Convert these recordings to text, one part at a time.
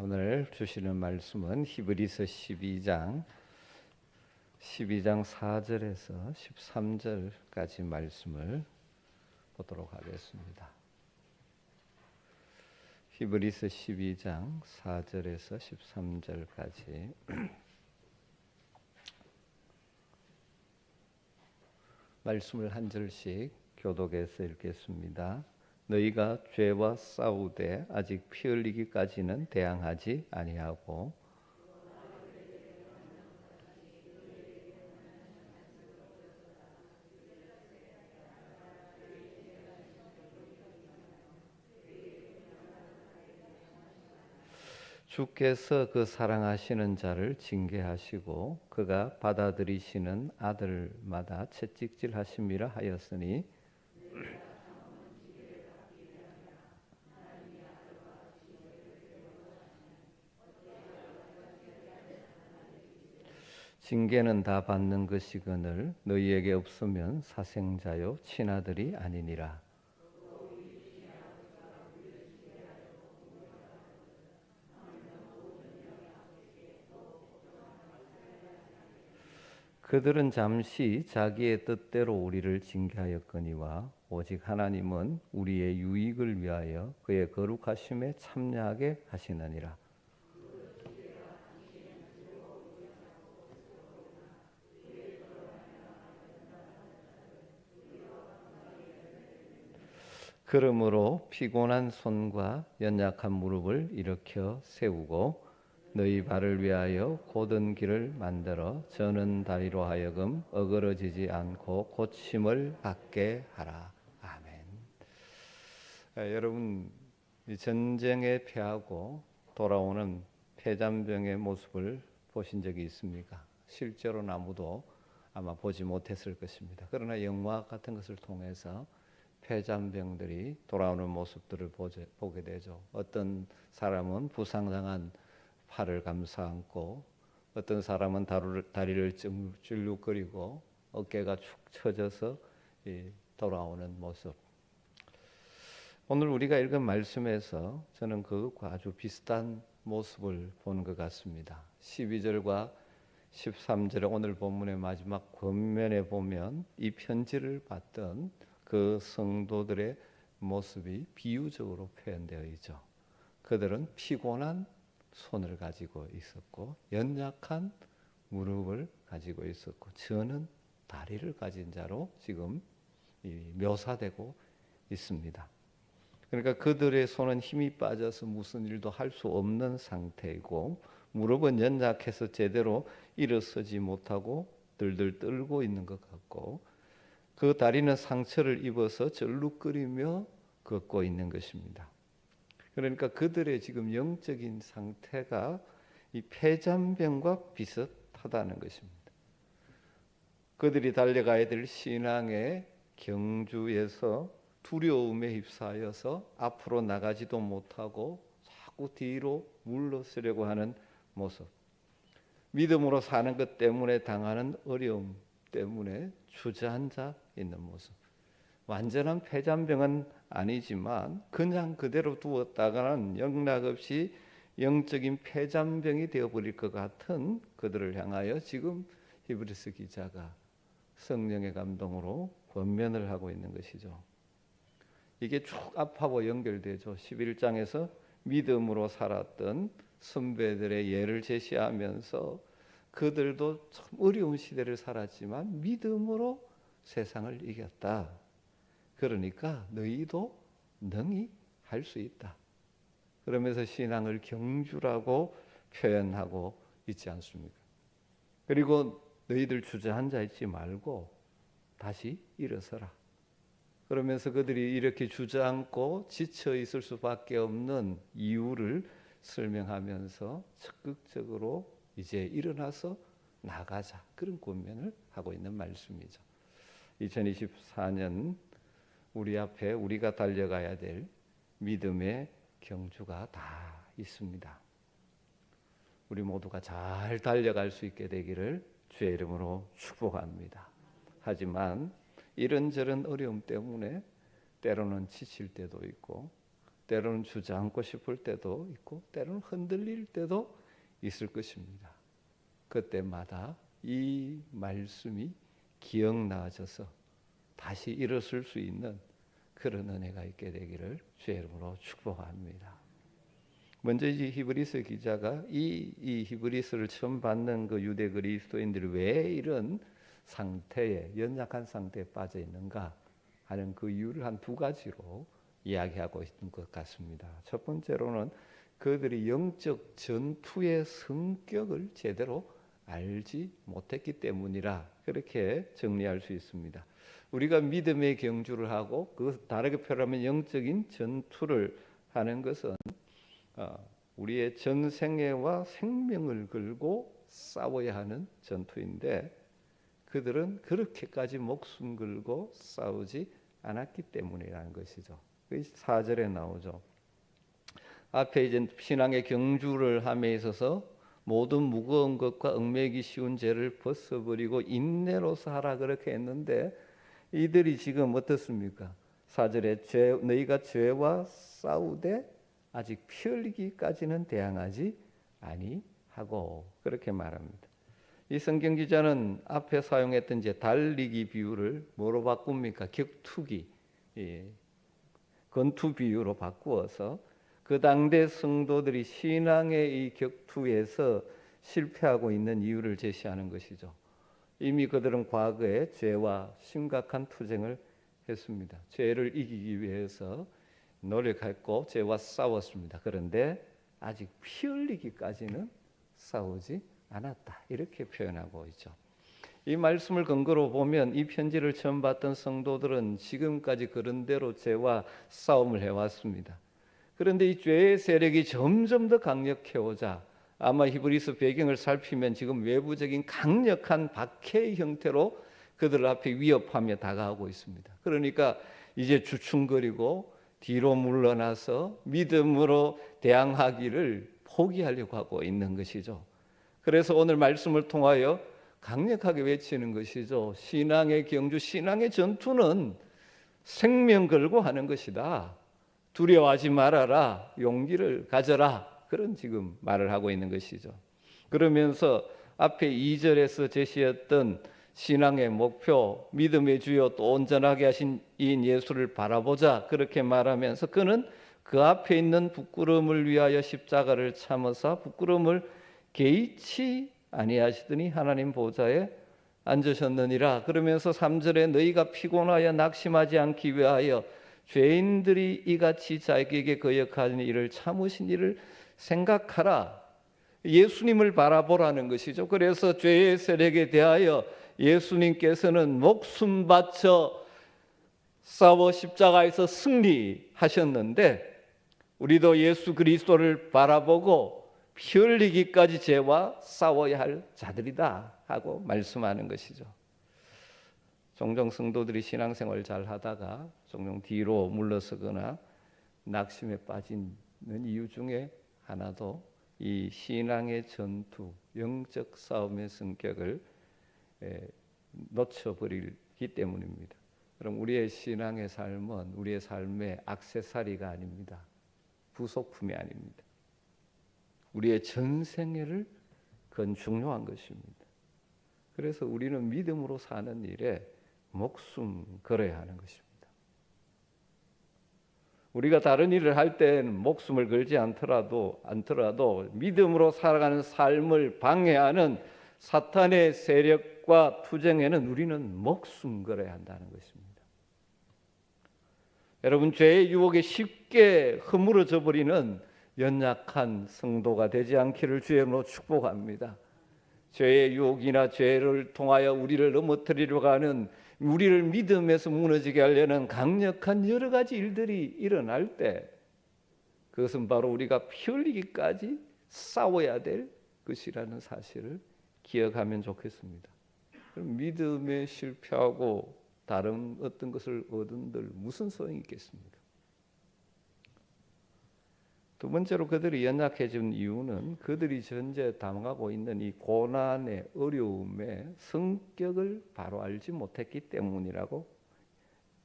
오늘 주시는 말씀은 히브리서 12장 4절에서 13절까지 말씀을 보도록 하겠습니다. 히브리서 12장 4절에서 13절까지 말씀을 한 절씩 교독해서 읽겠습니다. 너희가 죄와 싸우되 아직 피 흘리기까지는 대항하지 아니하고 주께서 그 사랑하시는 자를 징계하시고 그가 받아들이시는 아들마다 채찍질하심이라 하였으니 징계는 다 받는 것이거늘 너희에게 없으면 사생자요 친아들이 아니니라. 그들은 잠시 자기의 뜻대로 우리를 징계하였거니와 오직 하나님은 우리의 유익을 위하여 그의 거룩하심에 참여하게 하시느니라. 그러므로 피곤한 손과 연약한 무릎을 일으켜 세우고 너희 발을 위하여 곧은 길을 만들어 저는 다리로 하여금 어그러지지 않고 고침을 받게 하라. 아멘. 여러분, 이 전쟁에 패하고 돌아오는 폐잔병의 모습을 보신 적이 있습니까? 실제로는 아무도 아마 보지 못했을 것입니다. 그러나 영화 같은 것을 통해서 폐잔병들이 돌아오는 모습들을 보게 되죠. 어떤 사람은 부상당한 팔을 감싸 안고 어떤 사람은 다리를 줄룩거리고 어깨가 축 처져서 돌아오는 모습. 오늘 우리가 읽은 말씀에서 저는 그것과 아주 비슷한 모습을 본 것 같습니다. 12절과 13절의 오늘 본문의 마지막 권면에 보면 이 편지를 받던 그 성도들의 모습이 비유적으로 표현되어 있죠. 그들은 피곤한 손을 가지고 있었고 연약한 무릎을 가지고 있었고 저는 다리를 가진 자로 지금 묘사되고 있습니다. 그러니까 그들의 손은 힘이 빠져서 무슨 일도 할 수 없는 상태이고 무릎은 연약해서 제대로 일어서지 못하고 들들 떨고 있는 것 같고 그 다리는 상처를 입어서 절룩거리며 걷고 있는 것입니다. 그러니까 그들의 지금 영적인 상태가 이 폐잔병과 비슷하다는 것입니다. 그들이 달려가야 될 신앙의 경주에서 두려움에 휩싸여서 앞으로 나가지도 못하고 자꾸 뒤로 물러서려고 하는 모습. 믿음으로 사는 것 때문에 당하는 어려움 때문에 주저앉아 있는 모습. 완전한 폐잔병은 아니지만 그냥 그대로 두었다가는 영락없이 영적인 폐잔병이 되어버릴 것 같은 그들을 향하여 지금 히브리서 기자가 성령의 감동으로 권면을 하고 있는 것이죠. 이게 쭉 앞하고 연결되죠. 11장에서 믿음으로 살았던 선배들의 예를 제시하면서 그들도 참 어려운 시대를 살았지만 믿음으로 세상을 이겼다. 그러니까 너희도 능히 할 수 있다. 그러면서 신앙을 경주라고 표현하고 있지 않습니까? 그리고 너희들 주저앉아 있지 말고 다시 일어서라. 그러면서 그들이 이렇게 주저앉고 지쳐 있을 수밖에 없는 이유를 설명하면서 적극적으로 이제 일어나서 나가자. 그런 권면을 하고 있는 말씀이죠. 2024년 우리 앞에 우리가 달려가야 될 믿음의 경주가 다 있습니다. 우리 모두가 잘 달려갈 수 있게 되기를 주의 이름으로 축복합니다. 하지만 이런저런 어려움 때문에 때로는 지칠 때도 있고 때로는 주저앉고 싶을 때도 있고 때로는 흔들릴 때도 있을 것입니다. 그때마다 이 말씀이 기억나져서 다시 일어설 수 있는 그런 은혜가 있게 되기를 주의 이름으로 축복합니다. 먼저 이 히브리서 기자가 이 히브리서를 처음 받는 그 유대 그리스도인들이 왜 이런 상태에 연약한 상태에 빠져 있는가 하는 그 이유를 한 두 가지로 이야기하고 있는 것 같습니다. 첫 번째로는 그들이 영적 전투의 성격을 제대로 알지 못했기 때문이라 그렇게 정리할 수 있습니다. 우리가 믿음의 경주를 하고 그 다르게 표현하면 영적인 전투를 하는 것은 우리의 전생애와 생명을 걸고 싸워야 하는 전투인데 그들은 그렇게까지 목숨 걸고 싸우지 않았기 때문이라는 것이죠. 4절에 나오죠. 앞에 이제 신앙의 경주를 함에 있어서 모든 무거운 것과 얽매기 쉬운 죄를 벗어버리고 인내로서 하라 그렇게 했는데 이들이 지금 어떻습니까? 4절에 너희가 죄와 싸우되 아직 피 흘리기까지는 대항하지 아니하고 그렇게 말합니다. 이 성경 기자는 앞에 사용했던 이제 달리기 비유를 뭐로 바꿉니까? 격투기, 권투 비유로 바꾸어서 그 당대 성도들이 신앙의 이 격투에서 실패하고 있는 이유를 제시하는 것이죠. 이미 그들은 과거에 죄와 심각한 투쟁을 했습니다. 죄를 이기기 위해서 노력했고 죄와 싸웠습니다. 그런데 아직 피 흘리기까지는 싸우지 않았다. 이렇게 표현하고 있죠. 이 말씀을 근거로 보면 이 편지를 처음 받던 성도들은 지금까지 그런 대로 죄와 싸움을 해왔습니다. 그런데 이 죄의 세력이 점점 더 강력해오자 아마 히브리서 배경을 살피면 지금 외부적인 강력한 박해의 형태로 그들 앞에 위협하며 다가오고 있습니다. 그러니까 이제 주춤거리고 뒤로 물러나서 믿음으로 대항하기를 포기하려고 하고 있는 것이죠. 그래서 오늘 말씀을 통하여 강력하게 외치는 것이죠. 신앙의 경주, 신앙의 전투는 생명 걸고 하는 것이다. 두려워하지 말아라. 용기를 가져라. 그런 지금 말을 하고 있는 것이죠. 그러면서 앞에 2절에서 제시했던 신앙의 목표, 믿음의 주요 또 온전하게 하신 이인 예수를 바라보자 그렇게 말하면서 그는 그 앞에 있는 부끄러움을 위하여 십자가를 참으사 부끄러움을 개의치 아니하시더니 하나님 보좌에 앉으셨느니라. 그러면서 3절에 너희가 피곤하여 낙심하지 않기 위하여 죄인들이 이같이 자기에게 거역하는 일을 참으신 일을 생각하라. 예수님을 바라보라는 것이죠. 그래서 죄의 세력에 대하여 예수님께서는 목숨 바쳐 싸워 십자가에서 승리하셨는데 우리도 예수 그리스도를 바라보고 피 흘리기까지 죄와 싸워야 할 자들이다 하고 말씀하는 것이죠. 종종 성도들이 신앙생활 잘 하다가 종종 뒤로 물러서거나 낙심에 빠지는 이유 중에 하나도 이 신앙의 전투, 영적 싸움의 성격을 놓쳐버리기 때문입니다. 그럼 우리의 신앙의 삶은 우리의 삶의 액세서리가 아닙니다. 부속품이 아닙니다. 우리의 전생애를 그건 중요한 것입니다. 그래서 우리는 믿음으로 사는 일에 목숨 걸어야 하는 것입니다. 우리가 다른 일을 할 때는 목숨을 걸지 않더라도 믿음으로 살아가는 삶을 방해하는 사탄의 세력과 투쟁에는 우리는 목숨 걸어야 한다는 것입니다. 여러분, 죄의 유혹에 쉽게 허물어져 버리는 연약한 성도가 되지 않기를 주의 이름으로 축복합니다. 죄의 유혹이나 죄를 통하여 우리를 넘어뜨리려고 하는 우리를 믿음에서 무너지게 하려는 강력한 여러 가지 일들이 일어날 때 그것은 바로 우리가 피 흘리기까지 싸워야 될 것이라는 사실을 기억하면 좋겠습니다. 그럼 믿음에 실패하고 다른 어떤 것을 얻은들 무슨 소용이 있겠습니까? 두 번째로 그들이 연약해진 이유는 그들이 현재 당하고 있는 이 고난의 어려움의 성격을 바로 알지 못했기 때문이라고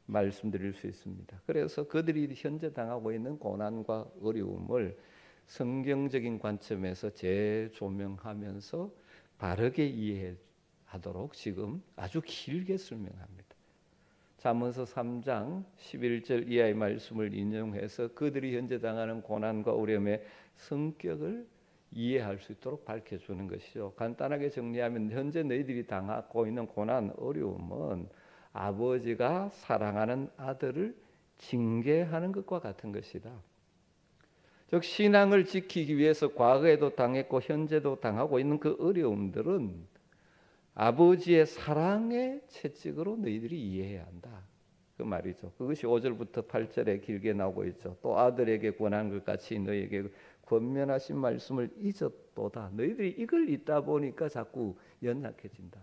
말씀드릴 수 있습니다. 그래서 그들이 현재 당하고 있는 고난과 어려움을 성경적인 관점에서 재조명하면서 바르게 이해하도록 지금 아주 길게 설명합니다. 잠언서 3장 11절 이하의 말씀을 인용해서 그들이 현재 당하는 고난과 어려움의 성격을 이해할 수 있도록 밝혀주는 것이죠. 간단하게 정리하면 현재 너희들이 당하고 있는 고난, 어려움은 아버지가 사랑하는 아들을 징계하는 것과 같은 것이다. 즉 신앙을 지키기 위해서 과거에도 당했고 현재도 당하고 있는 그 어려움들은 아버지의 사랑의 채찍으로 너희들이 이해해야 한다. 그 말이죠. 그것이 5절부터 8절에 길게 나오고 있죠. 또 아들에게 권한 것 같이 너희에게 권면하신 말씀을 잊었도다. 너희들이 이걸 잊다 보니까 자꾸 연약해진다.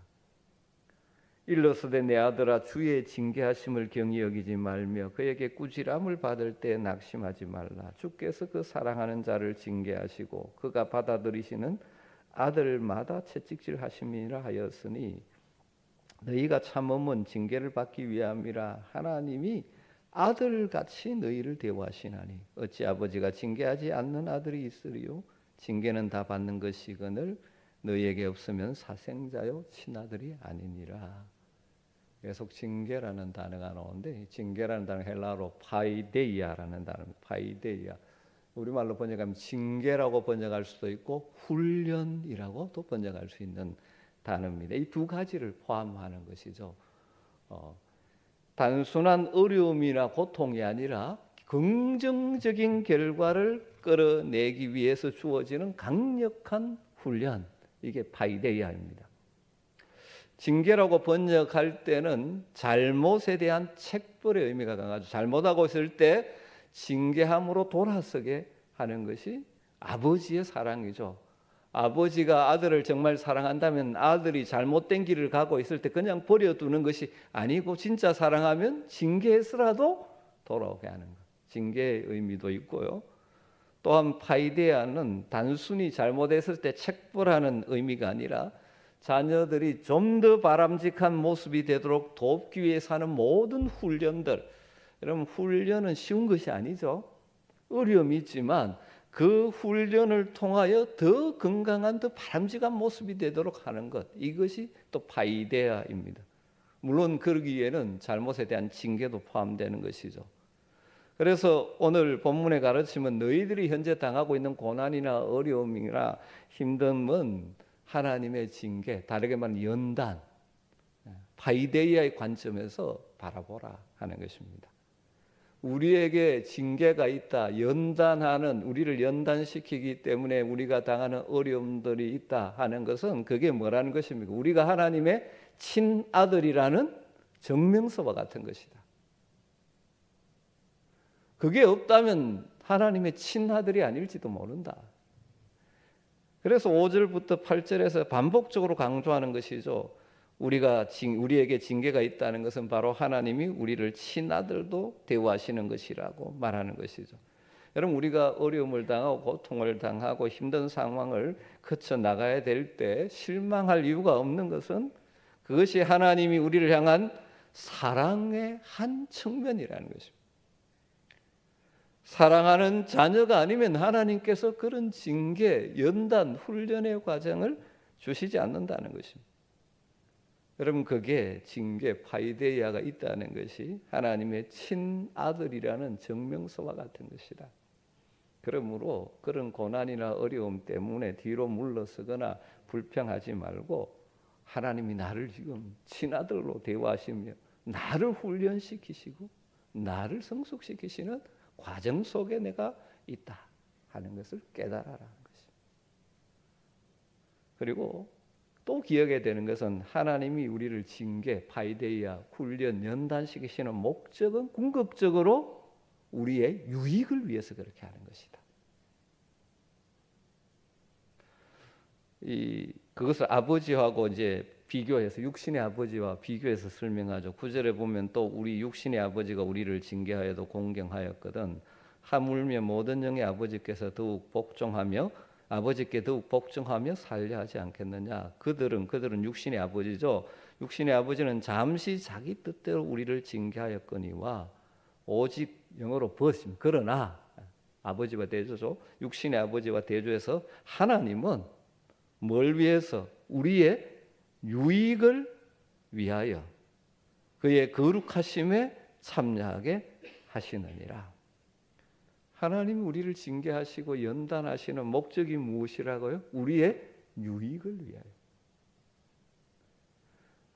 일러스되 내 아들아 주의 징계하심을 경히 여기지 말며 그에게 꾸지람을 받을 때 낙심하지 말라. 주께서 그 사랑하는 자를 징계하시고 그가 받아들이시는 아들마다 채찍질하심이라 하였으니 너희가 참음은 징계를 받기 위함이라. 하나님이 아들같이 너희를 대우하시나니 어찌 아버지가 징계하지 않는 아들이 있으리요. 징계는 다 받는 것이거늘 너희에게 없으면 사생자요 친아들이 아니니라. 계속 징계라는 단어가 나오는데 징계라는 단어 헬라어로 파이데이아라는 단어입니다. 파이데이아. 우리말로 번역하면 징계라고 번역할 수도 있고 훈련이라고 또 번역할 수 있는 단어입니다. 이 두 가지를 포함하는 것이죠. 단순한 어려움이나 고통이 아니라 긍정적인 결과를 끌어내기 위해서 주어지는 강력한 훈련, 이게 파이데이아입니다. 징계라고 번역할 때는 잘못에 대한 책벌의 의미가 강하죠. 잘못하고 있을 때 징계함으로 돌아서게 하는 것이 아버지의 사랑이죠. 아버지가 아들을 정말 사랑한다면 아들이 잘못된 길을 가고 있을 때 그냥 버려두는 것이 아니고 진짜 사랑하면 징계해서라도 돌아오게 하는 것. 징계의 의미도 있고요. 또한 파이데아는 단순히 잘못했을 때 책벌하는 의미가 아니라 자녀들이 좀 더 바람직한 모습이 되도록 돕기 위해서 하는 모든 훈련들. 여러분 훈련은 쉬운 것이 아니죠. 어려움이 있지만 그 훈련을 통하여 더 건강한 더 바람직한 모습이 되도록 하는 것. 이것이 또 파이데아입니다. 물론 그러기에는 잘못에 대한 징계도 포함되는 것이죠. 그래서 오늘 본문의 가르침은 너희들이 현재 당하고 있는 고난이나 어려움이나 힘듦은 하나님의 징계, 다르게 말하면 연단, 파이데이아의 관점에서 바라보라 하는 것입니다. 우리에게 징계가 있다, 연단하는, 우리를 연단시키기 때문에 우리가 당하는 어려움들이 있다 하는 것은 그게 뭐라는 것입니까? 우리가 하나님의 친아들이라는 정명서와 같은 것이다. 그게 없다면 하나님의 친아들이 아닐지도 모른다. 그래서 5절부터 8절에서 반복적으로 강조하는 것이죠. 우리에게 징계가 있다는 것은 바로 하나님이 우리를 친아들도 대우하시는 것이라고 말하는 것이죠. 여러분 우리가 어려움을 당하고 고통을 당하고 힘든 상황을 거쳐 나가야 될 때 실망할 이유가 없는 것은 그것이 하나님이 우리를 향한 사랑의 한 측면이라는 것입니다. 사랑하는 자녀가 아니면 하나님께서 그런 징계, 연단, 훈련의 과정을 주시지 않는다는 것입니다. 여러분 그게 징계, 파이데이아가 있다는 것이 하나님의 친아들이라는 정명서와 같은 것이다. 그러므로 그런 고난이나 어려움 때문에 뒤로 물러서거나 불평하지 말고 하나님이 나를 지금 친아들로 대우하시며 나를 훈련시키시고 나를 성숙시키시는 과정 속에 내가 있다 하는 것을 깨달아라는 것입니다. 그리고 또 기억해야 되는 것은 하나님이 우리를 징계, 파이데이아, 훈련, 연단시키시는 목적은 궁극적으로 우리의 유익을 위해서 그렇게 하는 것이다. 그것을 아버지하고 이제 비교해서 육신의 아버지와 비교해서 설명하죠. 9절에 보면 또 우리 육신의 아버지가 우리를 징계하여도 공경하였거든 하물며 모든 영의 아버지께서 더욱 복종하며 아버지께 더욱 복종하며 살려 하지 않겠느냐. 그들은 육신의 아버지죠. 육신의 아버지는 잠시 자기 뜻대로 우리를 징계하였거니와 오직 영어로 버심 그러나 아버지와 대조죠. 육신의 아버지와 대조해서 하나님은 뭘 위해서? 우리의 유익을 위하여 그의 거룩하심에 참여하게 하시느니라. 하나님이 우리를 징계하시고 연단하시는 목적이 무엇이라고요? 우리의 유익을 위하여.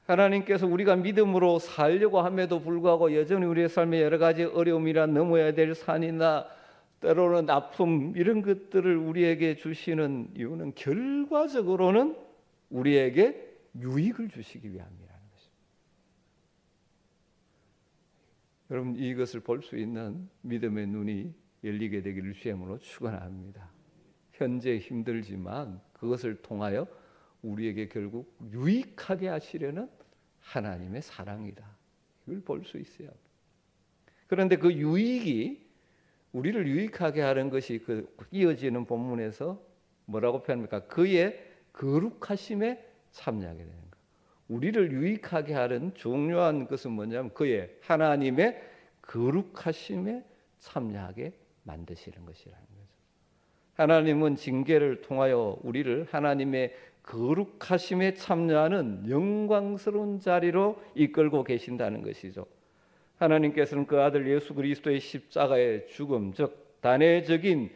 하나님께서 우리가 믿음으로 살려고 함에도 불구하고 여전히 우리의 삶에 여러 가지 어려움이나 넘어야 될 산이나 때로는 아픔 이런 것들을 우리에게 주시는 이유는 결과적으로는 우리에게 유익을 주시기 위함이라는 것입니다. 여러분 이것을 볼 수 있는 믿음의 눈이 열리게 되기를 주님으로 축원합니다. 현재 힘들지만 그것을 통하여 우리에게 결국 유익하게 하시려는 하나님의 사랑이다. 이걸 볼 수 있어야 합니다. 그런데 그 유익이 우리를 유익하게 하는 것이 그 이어지는 본문에서 뭐라고 표현합니까? 그의 거룩하심에 참여하게 되는 것. 우리를 유익하게 하는 중요한 것은 뭐냐면 그의 하나님의 거룩하심에 참여하게 만드시는 것이라는 거죠. 하나님은 징계를 통하여 우리를 하나님의 거룩하심에 참여하는 영광스러운 자리로 이끌고 계신다는 것이죠. 하나님께서는 그 아들 예수 그리스도의 십자가의 죽음, 즉 단회적인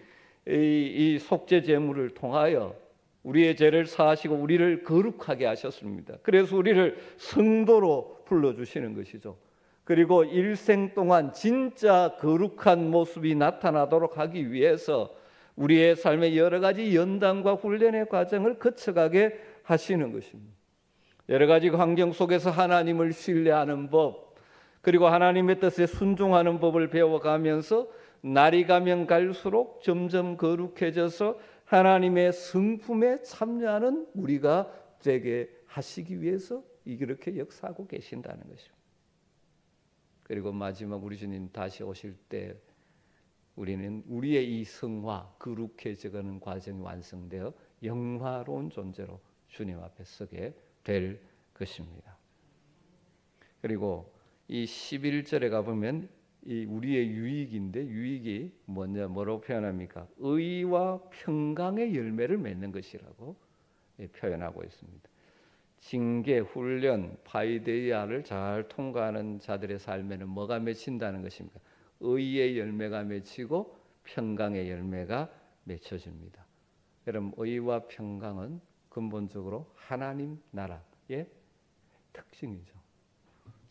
이 속죄 제물을 통하여 우리의 죄를 사하시고 우리를 거룩하게 하셨습니다. 그래서 우리를 성도로 불러주시는 것이죠. 그리고 일생 동안 진짜 거룩한 모습이 나타나도록 하기 위해서 우리의 삶의 여러 가지 연단과 훈련의 과정을 거쳐가게 하시는 것입니다. 여러 가지 환경 속에서 하나님을 신뢰하는 법, 그리고 하나님의 뜻에 순종하는 법을 배워가면서 날이 가면 갈수록 점점 거룩해져서 하나님의 성품에 참여하는 우리가 되게 하시기 위해서 이렇게 역사하고 계신다는 것입니다. 그리고 마지막 우리 주님 다시 오실 때 우리는 우리의 이 성화, 거룩해져가는 과정이 완성되어 영화로운 존재로 주님 앞에 서게 될 것입니다. 그리고 이 11절에 가보면 이 우리의 유익인데 유익이 뭐라고 표현합니까? 의와 평강의 열매를 맺는 것이라고 표현하고 있습니다. 징계, 훈련, 파이데이아를 잘 통과하는 자들의 삶에는 뭐가 맺힌다는 것입니까? 의의 열매가 맺히고 평강의 열매가 맺혀집니다. 여러분 의와 평강은 근본적으로 하나님 나라의 특징이죠.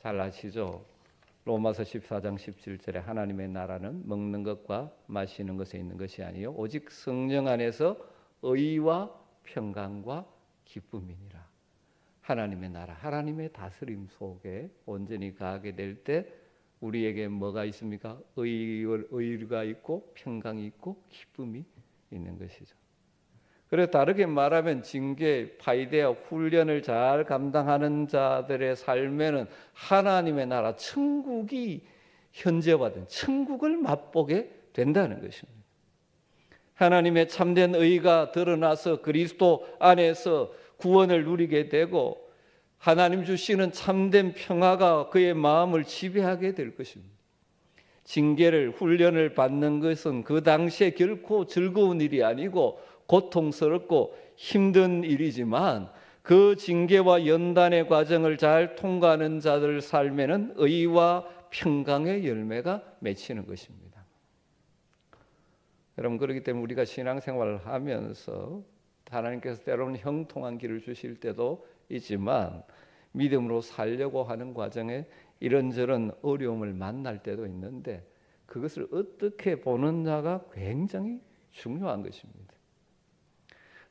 잘 아시죠? 로마서 14장 17절에 하나님의 나라는 먹는 것과 마시는 것에 있는 것이 아니요 오직 성령 안에서 의와 평강과 기쁨이니라. 하나님의 나라, 하나님의 다스림 속에 온전히 가게 될 때 우리에게 뭐가 있습니까? 의가 있고 평강이 있고 기쁨이 있는 것이죠. 그래서 다르게 말하면 징계, 파이데아, 훈련을 잘 감당하는 자들의 삶에는 하나님의 나라, 천국이 현재화된 천국을 맛보게 된다는 것입니다. 하나님의 참된 의가 드러나서 그리스도 안에서 구원을 누리게 되고 하나님 주시는 참된 평화가 그의 마음을 지배하게 될 것입니다. 징계를 훈련을 받는 것은 그 당시에 결코 즐거운 일이 아니고 고통스럽고 힘든 일이지만 그 징계와 연단의 과정을 잘 통과하는 자들 삶에는 의와 평강의 열매가 맺히는 것입니다. 여러분 그렇기 때문에 우리가 신앙생활을 하면서 하나님께서 때로는 형통한 길을 주실 때도 있지만 믿음으로 살려고 하는 과정에 이런저런 어려움을 만날 때도 있는데 그것을 어떻게 보느냐가 굉장히 중요한 것입니다.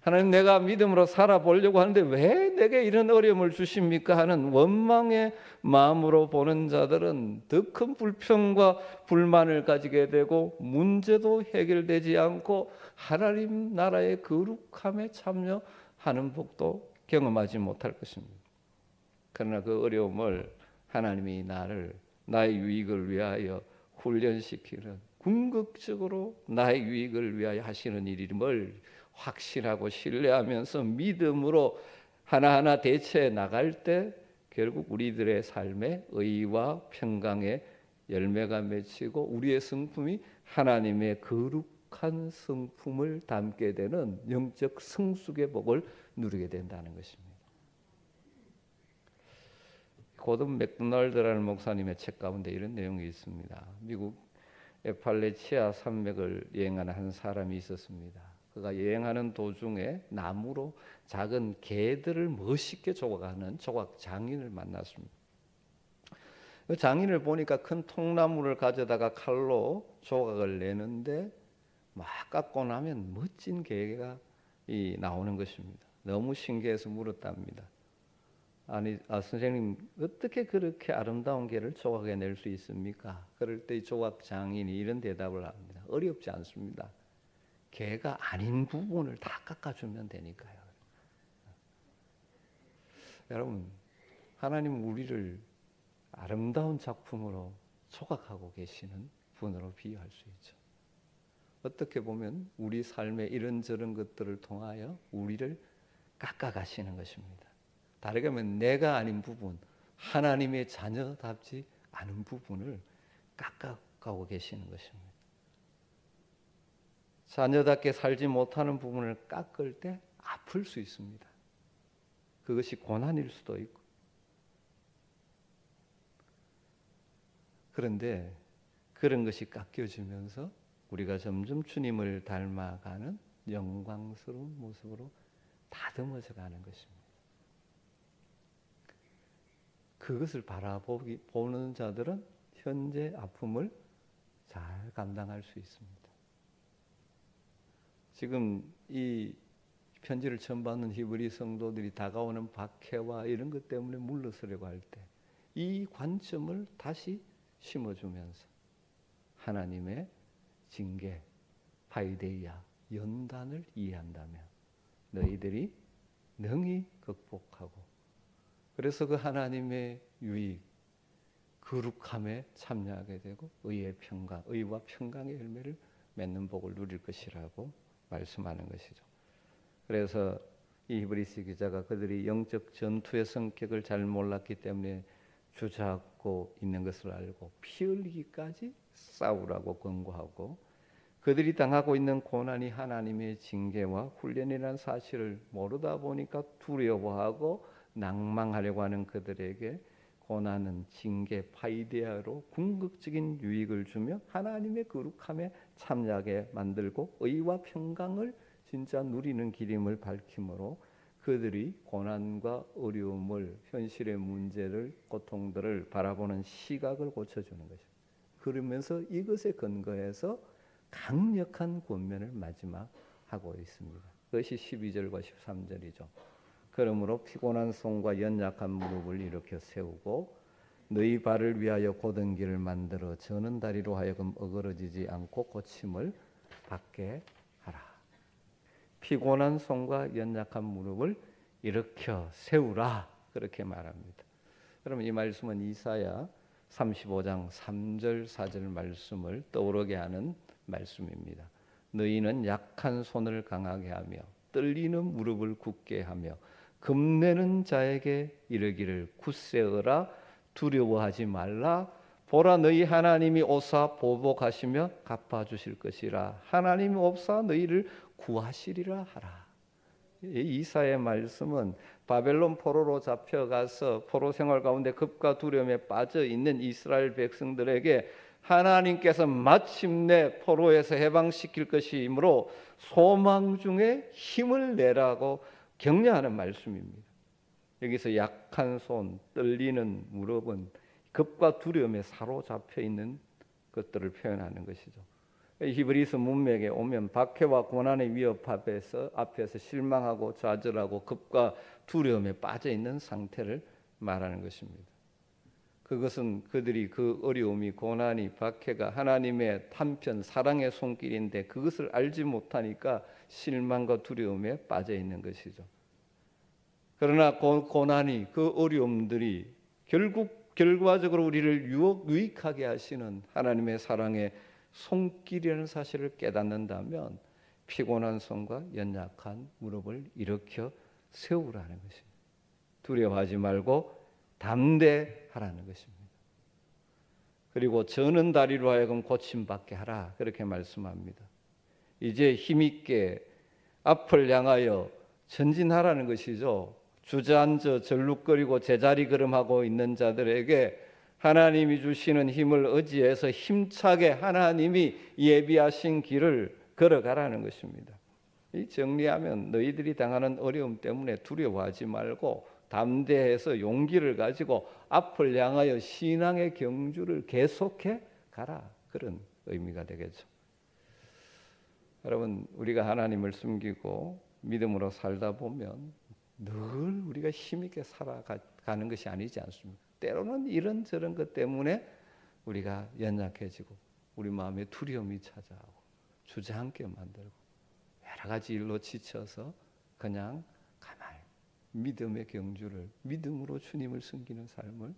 하나님 내가 믿음으로 살아보려고 하는데 왜 내게 이런 어려움을 주십니까 하는 원망의 마음으로 보는 자들은 더 큰 불평과 불만을 가지게 되고 문제도 해결되지 않고 하나님 나라의 거룩함에 참여하는 복도 경험하지 못할 것입니다. 그러나 그 어려움을 하나님이 나의 유익을 위하여 훈련시키는 궁극적으로 나의 유익을 위하여 하시는 일임을 확신하고 신뢰하면서 믿음으로 하나하나 대처해 나갈 때 결국 우리들의 삶에 의와 평강의 열매가 맺히고 우리의 성품이 하나님의 거룩한 성품을 담게 되는 영적 성숙의 복을 누리게 된다는 것입니다. 고든 맥도날드라는 목사님의 책 가운데 이런 내용이 있습니다. 미국 에팔레치아 산맥을 여행하는 한 사람이 있었습니다. 그가 여행하는 도중에 나무로 작은 개들을 멋있게 조각하는 조각 장인을 만났습니다. 그 장인을 보니까 큰 통나무를 가져다가 칼로 조각을 내는데 막 깎고 나면 멋진 개가 나오는 것입니다. 너무 신기해서 물었답니다. 아니, 선생님 어떻게 그렇게 아름다운 개를 조각해 낼 수 있습니까? 그럴 때 조각 장인이 이런 대답을 합니다. 어렵지 않습니다. 개가 아닌 부분을 다 깎아주면 되니까요. 여러분, 하나님은 우리를 아름다운 작품으로 조각하고 계시는 분으로 비유할 수 있죠. 어떻게 보면 우리 삶의 이런저런 것들을 통하여 우리를 깎아가시는 것입니다. 다르게 하면 내가 아닌 부분, 하나님의 자녀답지 않은 부분을 깎아가고 계시는 것입니다. 자녀답게 살지 못하는 부분을 깎을 때 아플 수 있습니다. 그것이 고난일 수도 있고. 그런데 그런 것이 깎여지면서 우리가 점점 주님을 닮아가는 영광스러운 모습으로 다듬어져 가는 것입니다. 그것을 바라보는 자들은 현재 아픔을 잘 감당할 수 있습니다. 지금 이 편지를 처음 받는 히브리 성도들이 다가오는 박해와 이런 것 때문에 물러서려고 할 때 이 관점을 다시 심어주면서 하나님의 징계, 파이데이아, 연단을 이해한다면 너희들이 능히 극복하고 그래서 그 하나님의 유익, 거룩함에 참여하게 되고 의의 평강, 의와 평강의 열매를 맺는 복을 누릴 것이라고 말씀하는 것이죠. 그래서 이 히브리서 기자가 그들이 영적 전투의 성격을 잘 몰랐기 때문에 주저앉고 있는 것을 알고 피 흘리기까지 싸우라고 권고하고 그들이 당하고 있는 고난이 하나님의 징계와 훈련이라는 사실을 모르다 보니까 두려워하고 낭망하려고 하는 그들에게 고난은 징계 파이데아로 궁극적인 유익을 주며 하나님의 거룩함에 참여하게 만들고 의와 평강을 진짜 누리는 길임을 밝히므로 그들이 고난과 어려움을 현실의 문제를 고통들을 바라보는 시각을 고쳐주는 것입니다. 그러면서 이것에 근거해서 강력한 권면을 마지막하고 있습니다. 그것이 12절과 13절이죠. 그러므로 피곤한 손과 연약한 무릎을 일으켜 세우고 너희 발을 위하여 곧은 길을 만들어 저는 다리로 하여금 어그러지지 않고 고침을 받게 하라. 피곤한 손과 연약한 무릎을 일으켜 세우라 그렇게 말합니다. 그러면 이 말씀은 이사야 35장 3절 4절 말씀을 떠오르게 하는 말씀입니다. 너희는 약한 손을 강하게 하며 떨리는 무릎을 굳게 하며 겁내는 자에게 이르기를 굳세어라 두려워하지 말라 보라 너희 하나님이 오사 보복하시며 갚아주실 것이라 하나님이 오사 너희를 구하시리라 하라. 이사의 말씀은 바벨론 포로로 잡혀가서 포로 생활 가운데 겁과 두려움에 빠져 있는 이스라엘 백성들에게 하나님께서 마침내 포로에서 해방시킬 것이므로 소망 중에 힘을 내라고 격려하는 말씀입니다. 여기서 약한 손, 떨리는 무릎은 겁과 두려움에 사로잡혀 있는 것들을 표현하는 것이죠. 히브리서 문맥에 오면 박해와 고난의 위협 앞에서 실망하고 좌절하고 겁과 두려움에 빠져 있는 상태를 말하는 것입니다. 그것은 그들이 그 어려움이 고난이 박해가 하나님의 한편 사랑의 손길인데 그것을 알지 못하니까 실망과 두려움에 빠져 있는 것이죠. 그러나 고난이 그 어려움들이 결과적으로 우리를 유익하게 하시는 하나님의 사랑의 손길이라는 사실을 깨닫는다면 피곤한 손과 연약한 무릎을 일으켜 세우라는 것입니다. 두려워하지 말고 담대하라는 것입니다. 그리고 저는 다리로 하여금 고침받게 하라 그렇게 말씀합니다. 이제 힘있게 앞을 향하여 전진하라는 것이죠. 주저앉아 절룩거리고 제자리 걸음하고 있는 자들에게 하나님이 주시는 힘을 의지해서 힘차게 하나님이 예비하신 길을 걸어가라는 것입니다. 이 정리하면 너희들이 당하는 어려움 때문에 두려워하지 말고 담대해서 용기를 가지고 앞을 향하여 신앙의 경주를 계속해 가라, 그런 의미가 되겠죠. 여러분, 우리가 하나님을 숨기고 믿음으로 살다 보면 늘 우리가 힘있게 살아가는 것이 아니지 않습니까? 때로는 이런저런 것 때문에 우리가 연약해지고 우리 마음에 두려움이 찾아오고 주저앉게 만들고 여러 가지 일로 지쳐서 그냥 가만히 믿음의 경주를, 믿음으로 주님을 섬기는 삶을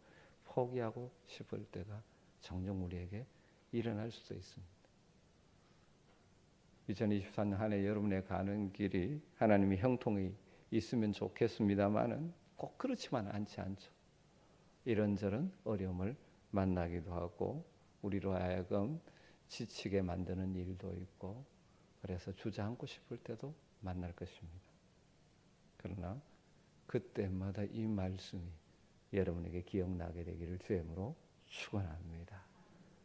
포기하고 싶을 때가 종종 우리에게 일어날 수도 있습니다. 2024년 한 해 여러분의 가는 길이 하나님의 형통이 있으면 좋겠습니다만은 꼭 그렇지만 않지 않죠. 이런저런 어려움을 만나기도 하고 우리로 하여금 지치게 만드는 일도 있고 그래서 주저앉고 싶을 때도 만날 것입니다. 그러나 그때마다 이 말씀이 여러분에게 기억나게 되기를 주님으로 축원합니다.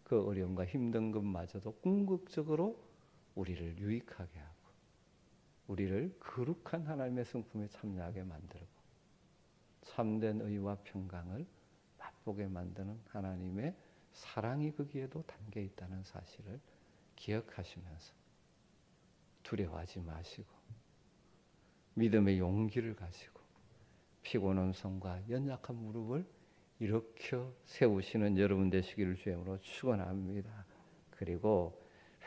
그 어려움과 힘든 것마저도 궁극적으로 우리를 유익하게 하고 우리를 거룩한 하나님의 성품에 참여하게 만들고 참된 의와 평강을 맛보게 만드는 하나님의 사랑이 거기에도 담겨 있다는 사실을 기억하시면서 두려워하지 마시고 믿음의 용기를 가지고 피곤한 손과 연약한 무릎을 일으켜 세우시는 여러분 되시기를 주님으로 축원합니다. 그리고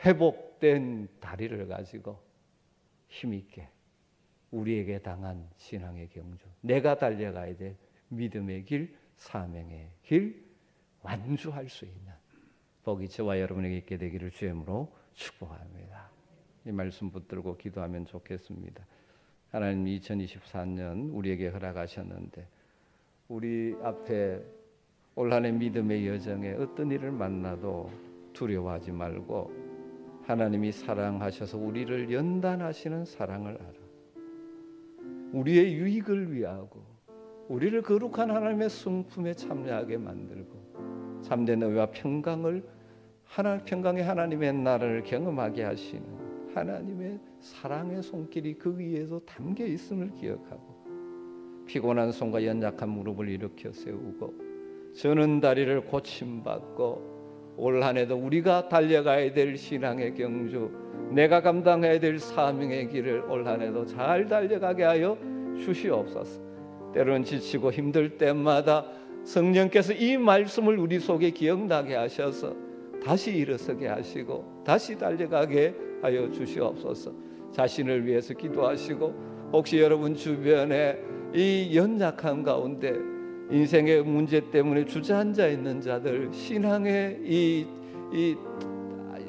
회복된 다리를 가지고 힘있게 우리에게 당한 신앙의 경주, 내가 달려가야 될 믿음의 길, 사명의 길 완주할 수 있는 복이 저와 여러분에게 있게 되기를 주님으로 축복합니다. 이 말씀 붙들고 기도하면 좋겠습니다. 하나님 2024년 우리에게 허락하셨는데 우리 앞에 올 한 해 믿음의 여정에 어떤 일을 만나도 두려워하지 말고 하나님이 사랑하셔서 우리를 연단하시는 사랑을 알아 우리의 유익을 위하고 우리를 거룩한 하나님의 성품에 참여하게 만들고 참된 의와 평강의 하나님의 나라를 경험하게 하시는 하나님의 사랑의 손길이 그 위에도 담겨 있음을 기억하고 피곤한 손과 연약한 무릎을 일으켜 세우고 저는 다리를 고침받고 올 한 해도 우리가 달려가야 될 신앙의 경주, 내가 감당해야 될 사명의 길을 올 한 해도 잘 달려가게 하여 주시옵소서. 때로는 지치고 힘들 때마다 성령께서 이 말씀을 우리 속에 기억나게 하셔서 다시 일어서게 하시고 다시 달려가게 하여 주시옵소서. 자신을 위해서 기도하시고 혹시 여러분 주변에 이 연약한 가운데 인생의 문제 때문에 주저앉아 있는 자들, 신앙의 이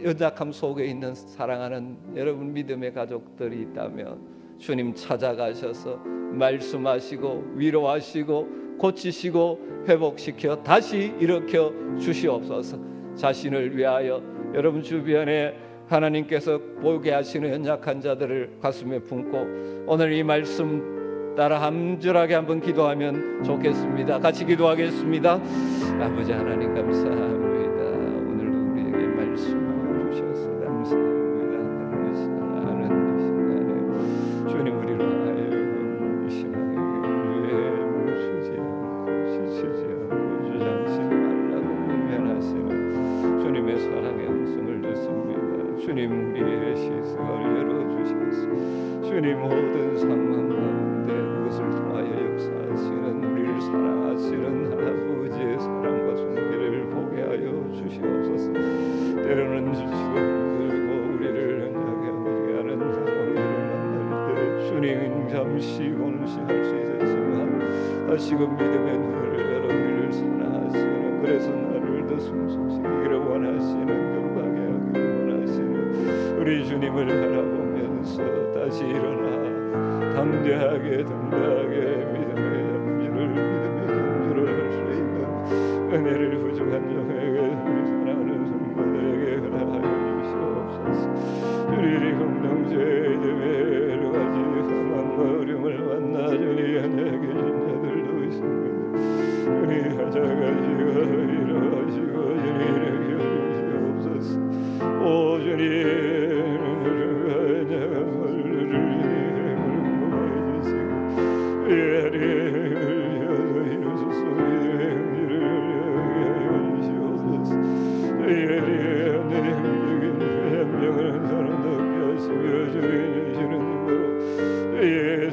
연약함 속에 있는 사랑하는 여러분 믿음의 가족들이 있다면 주님 찾아가셔서 말씀하시고 위로하시고 고치시고 회복시켜 다시 일으켜 주시옵소서. 자신을 위하여 여러분 주변에 하나님께서 보게 하시는 연약한 자들을 가슴에 품고 오늘 이 말씀 따라 함절하게 한번 기도하면 좋겠습니다. 같이 기도하겠습니다. 아버지 하나님 감사합니다. 오늘도 우리에게 말씀을 주셔서 감사합니다. 하는 시간에 주님 우리를 하여 이 시간에 교회에 멈추지 않고 지치지 않고 주저앉지 말라고 권면하시는 주님의 사랑의 음성을 듣습니다. 주님 우리의 시선을 열어주셔서 주님 모든 상황 가운데 그것을 통하여 역사하시는 우리를 사랑하시는 아버지의 사랑과 손길을 보게 하여 주시옵소서. 때로는 지치고 힘들고 우리를 연약하게 하는 상황들을 만날 때 주님 잠시 공시할 수 있었지만 다시금 믿음의 눈을 열어 우리를 사랑하시는 그래서 나를 더 숨쉬기를 원하시는 영광에 하기를 원하시는 우리 주님을 바라보면서 다시 일어나 담대하게 믿음의 경주를 은혜를 부족한 자에게 사랑하는 성도들에게 허락하여 주시옵소서. 주님이 공동체에 여러 가지 상황과 어려움을 만나 주님 안에 계신 자들도 있습니다. 주님 찾아가시고 일어나시고 주님 주시옵소서. 오 주님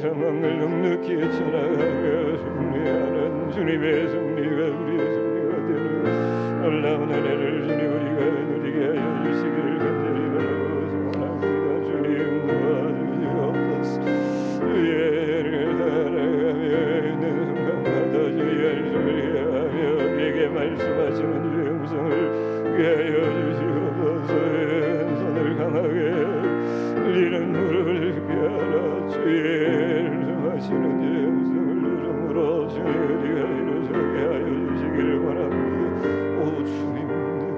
상황을 넉넉히 헤쳐나가며 승리하는 주님의 승리가 우리의 승리가 되는 놀라운 은혜를 주님 우리가 누리게 하여 주시기를 간절히 바라고 소원합니다. 주님 도와주시옵소서. 주의 은혜를 살아가며 있는 순간마다 주의 소리하며 우리에게 말씀하시는 주의 음성을 하여 주시옵소서. 손을 강하게 우리는 무릎을 꿇어 주의 말씀하시는 주의 음성을 들음으로 주의 우리가 이루소게 하여 주시기를 원합니다.